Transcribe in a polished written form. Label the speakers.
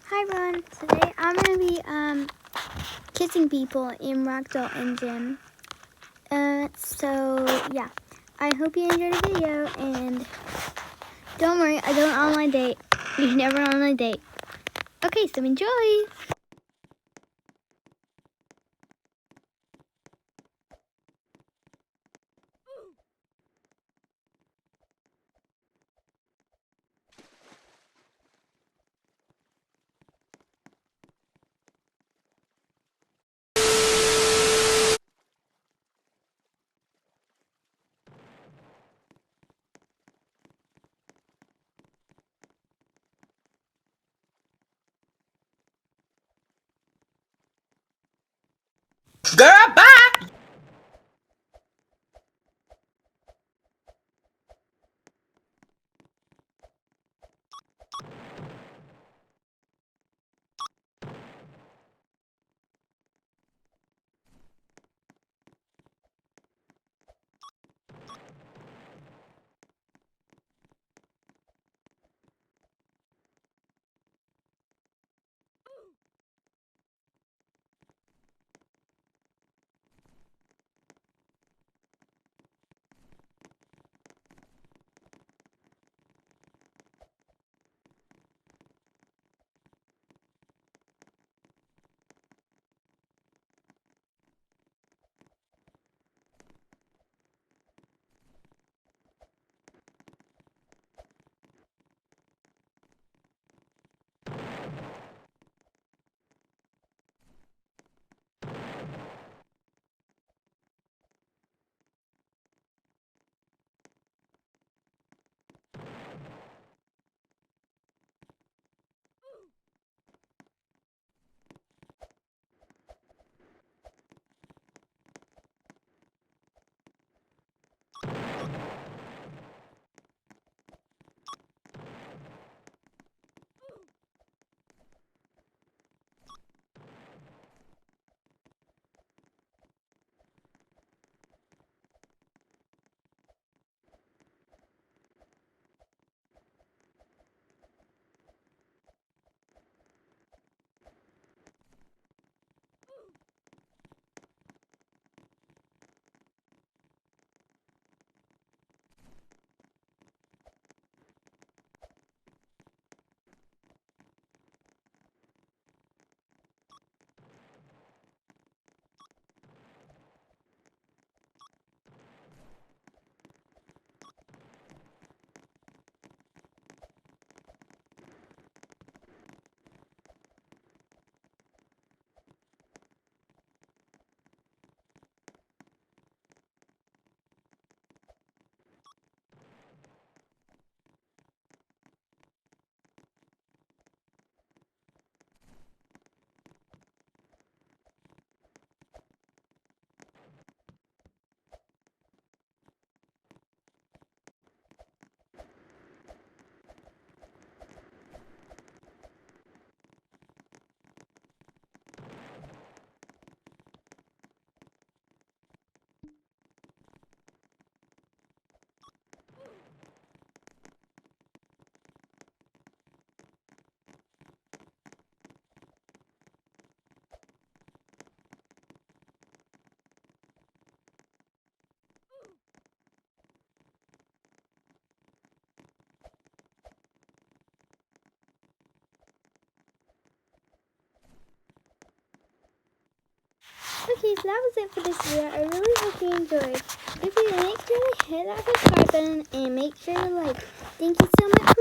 Speaker 1: Hi everyone, today I'm going to be kissing people in Ragdoll Engine. So yeah, I hope you enjoyed the video, and don't worry, I don't online date. You never online date. Okay, so enjoy!
Speaker 2: Girl, bye!
Speaker 1: Okay, so that was it for this video. I really hope you enjoyed. If you did, make sure to hit that subscribe button and make sure to like. Thank you so much